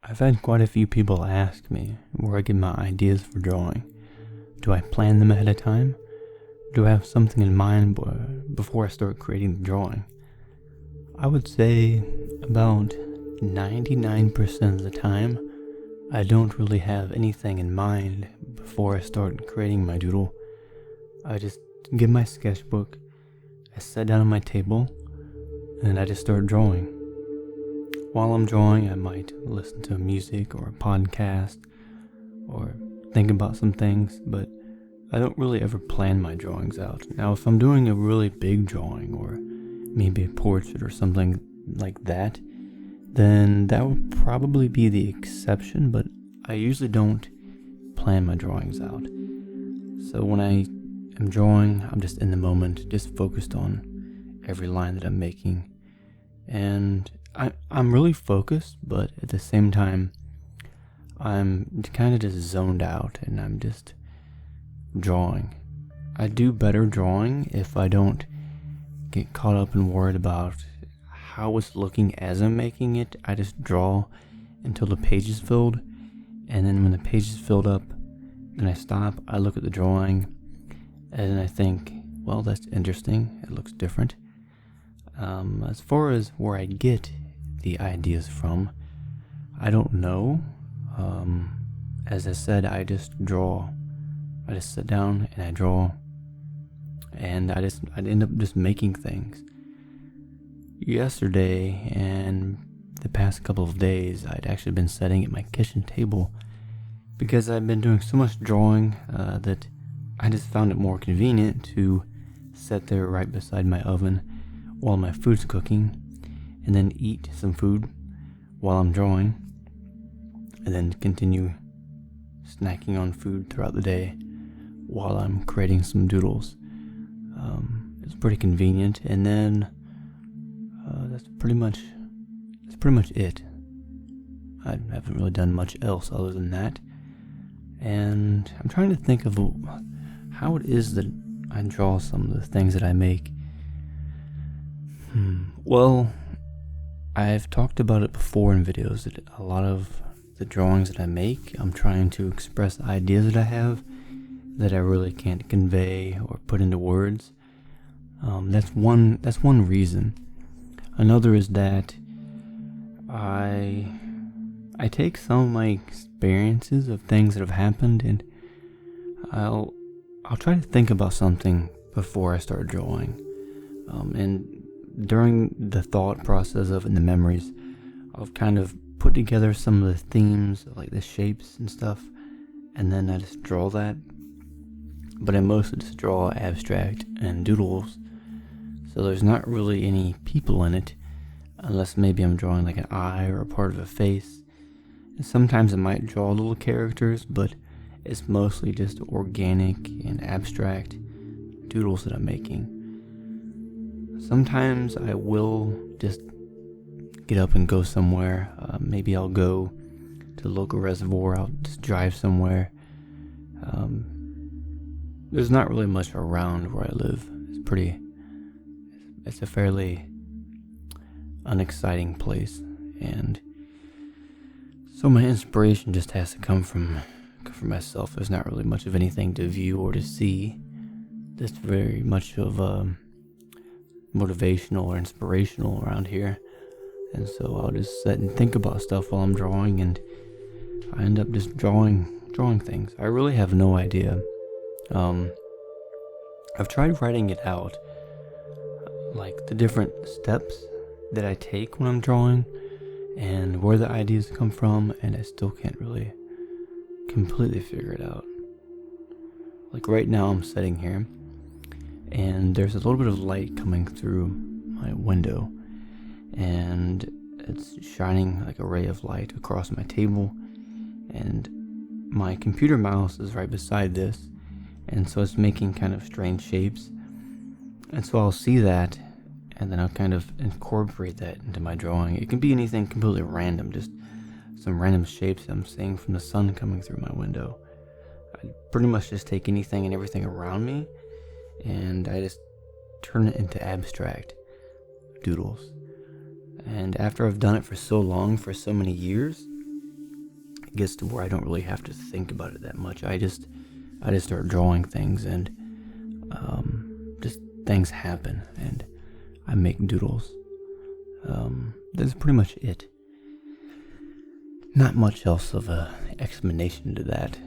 I've had quite a few people ask me where I get my ideas for drawing. Do I plan them ahead of time? Do I have something in mind before I start creating the drawing? I would say about 99% of the time, I don't really have anything in mind before I start creating my doodle. I just get my sketchbook, I sit down on my table, and I just start drawing. While I'm drawing, I might listen to music or a podcast or think about some things, but I don't really ever plan my drawings out. Now, if I'm doing a really big drawing or maybe a portrait or something like that, then that would probably be the exception, but I usually don't plan my drawings out. So when I am drawing, I'm just in the moment, just focused on every line that I'm making. And I'm really focused, but at the same time, I'm kind of just zoned out and I'm just drawing. I do better drawing if I don't get caught up and worried about how it's looking as I'm making it. I just draw until the page is filled, and then when the page is filled up, then I stop, I look at the drawing, and then I think, well, that's interesting, it looks different. As far as where I get the ideas from, I don't know. As I said, I just draw. I just sit down and I draw, and I'd end up just making things. Yesterday and the past couple of days, I'd actually been sitting at my kitchen table because I've been doing so much drawing that I just found it more convenient to sit there right beside my oven while my food's cooking, and then eat some food while I'm drawing, and then continue snacking on food throughout the day while I'm creating some doodles. It's pretty convenient, and then that's pretty much it. I haven't really done much else other than that, and I'm trying to think of how it is that I draw some of the things that I make. Well, I've talked about it before in videos that a lot of the drawings that I make, I'm trying to express ideas that I have that I really can't convey or put into words. That's one reason. Another is that I take some of my experiences of things that have happened, and I'll try to think about something before I start drawing. And during the thought process of it and the memories, I'll kind of put together some of the themes, like the shapes and stuff, and then I just draw that. But I mostly just draw abstract and doodles, so there's not really any people in it, unless maybe I'm drawing like an eye or a part of a face. And sometimes I might draw little characters, but it's mostly just organic and abstract doodles that I'm making. Sometimes I will just get up and go somewhere. Maybe I'll go to the local reservoir. I'll just drive somewhere. There's not really much around where I live. It's a fairly unexciting place, and so my inspiration just has to come from myself. There's not really much of anything to view or to see. Just very much of motivational or inspirational around here, and so I'll just sit and think about stuff while I'm drawing, and I end up just drawing things. I really have no idea. I've tried writing it out, like the different steps that I take when I'm drawing and where the ideas come from, and I still can't really completely figure it out. Like right now I'm sitting here and there's a little bit of light coming through my window, and it's shining like a ray of light across my table, and my computer mouse is right beside this, and so it's making kind of strange shapes, and so I'll see that, and then I'll kind of incorporate that into my drawing. It can be anything completely random, just some random shapes I'm seeing from the sun coming through my window. I pretty much just take anything and everything around me, and I just turn it into abstract doodles. And after I've done it for so long, for so many years, gets to where I don't really have to think about it that much. I just start drawing things, and just things happen, and I make doodles. That's pretty much it. Not much else of a explanation to that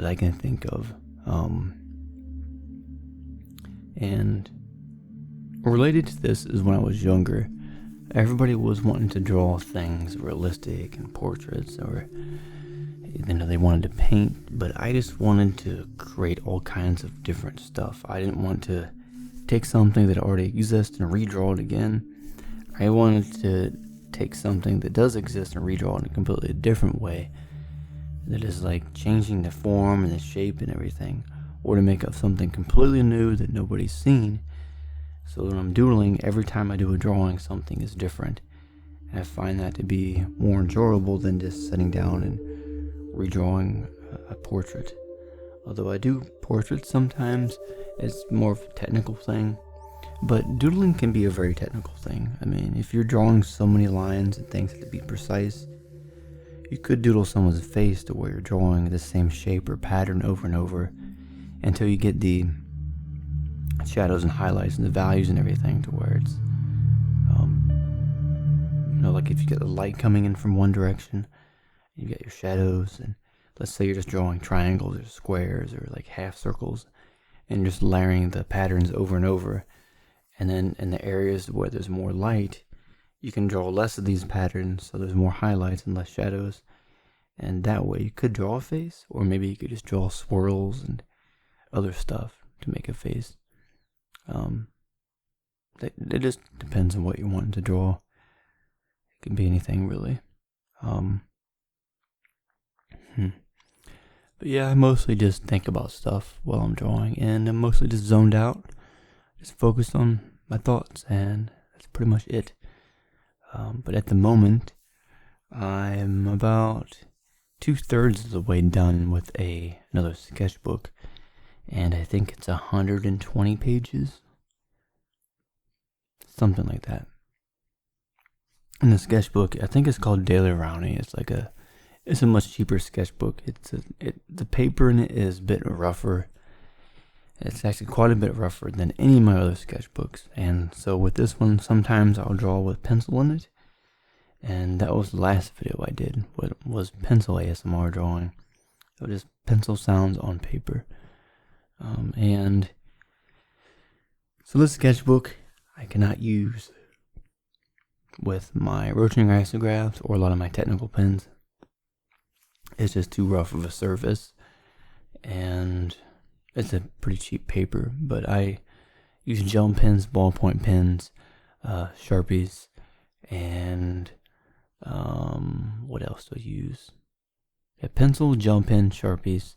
I can think of. And related to this is when I was younger, everybody was wanting to draw things realistic and portraits, or they wanted to paint, but I just wanted to create all kinds of different stuff. I didn't want to take something that already exists and redraw it again. I wanted to take something that does exist and redraw it in a completely different way, that is like changing the form and the shape and everything, or to make up something completely new that nobody's seen. So when I'm doodling, every time I do a drawing, something is different. And I find that to be more enjoyable than just sitting down and redrawing a portrait. Although I do portraits sometimes, it's more of a technical thing. But doodling can be a very technical thing. I mean, if you're drawing so many lines and things have to be precise, you could doodle someone's face to where you're drawing the same shape or pattern over and over until you get the shadows and highlights and the values and everything to where it's, like if you get the light coming in from one direction, you get your shadows, and let's say you're just drawing triangles or squares or like half circles, and just layering the patterns over and over. And then in the areas where there's more light, you can draw less of these patterns, so there's more highlights and less shadows. And that way you could draw a face, or maybe you could just draw swirls and other stuff to make a face. It just depends on what you want to draw. It can be anything, really. But yeah, I mostly just think about stuff while I'm drawing, and I'm mostly just zoned out, just focused on my thoughts, and that's pretty much it. But at the moment, I'm about 2/3 of the way done with another sketchbook, and I think it's 120 pages, something like that. And the sketchbook, I think it's called Daily Roundy. It's a much cheaper sketchbook. The paper in it is a bit rougher. It's actually quite a bit rougher than any of my other sketchbooks. And so with this one, sometimes I'll draw with pencil in it. And that was the last video I did, was pencil ASMR drawing. So just pencil sounds on paper. And so this sketchbook I cannot use with my rotating isographs or a lot of my technical pens. It's just too rough of a surface, and it's a pretty cheap paper, but I use gel pens, ballpoint pens, Sharpies, and what else do I use? Yeah, pencil, gel pen, Sharpies,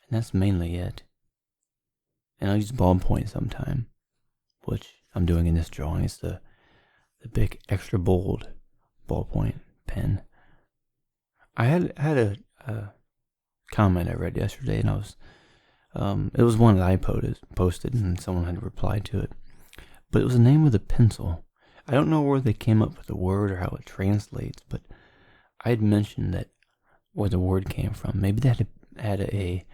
and that's mainly it. And I'll use ballpoint sometime, which I'm doing in this drawing. It's the big extra bold ballpoint pen. I had a comment I read yesterday, and I was it was one that I posted, and someone had replied to it. But it was the name of the pencil. I don't know where they came up with the word or how it translates, but I had mentioned that where the word came from. Maybe they had a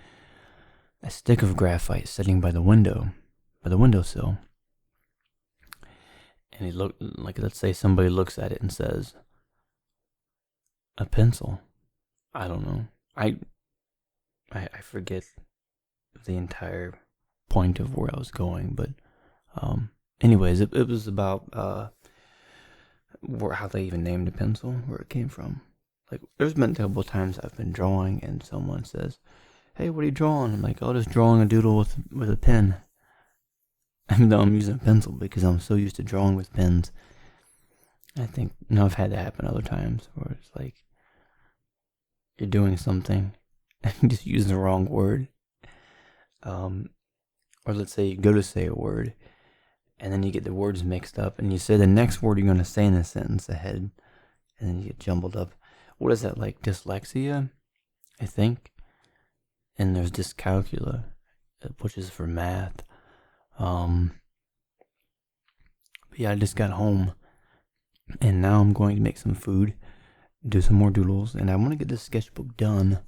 stick of graphite sitting by the windowsill. And he looked like, let's say somebody looks at it and says, a pencil. I don't know. I forget the entire point of where I was going, but anyways, it was about how they even named a pencil, where it came from. Like, there's been a couple of times I've been drawing and someone says, "Hey, what are you drawing?" I'm like, "Oh, just drawing a doodle with a pen." Even though I'm using a pencil, because I'm so used to drawing with pens. I think, I've had that happen other times, where it's like, you're doing something and you just use the wrong word. Or let's say you go to say a word, and then you get the words mixed up, and you say the next word you're going to say in the sentence ahead, and then you get jumbled up. What is that, like dyslexia? I think. And there's dyscalculia, which is for math. But yeah, I just got home, and now I'm going to make some food, do some more doodles, and I want to get this sketchbook done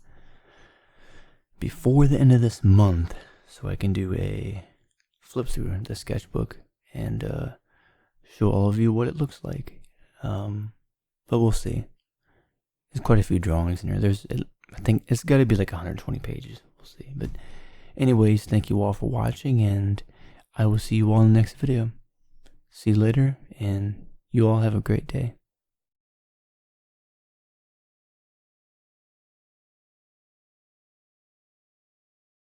before the end of this month so I can do a flip through the sketchbook and show all of you what it looks like. But we'll see. There's quite a few drawings in there. I think it's got to be like 120 pages. We'll see. But anyways, thank you all for watching, and I will see you all in the next video. See you later, and you all have a great day.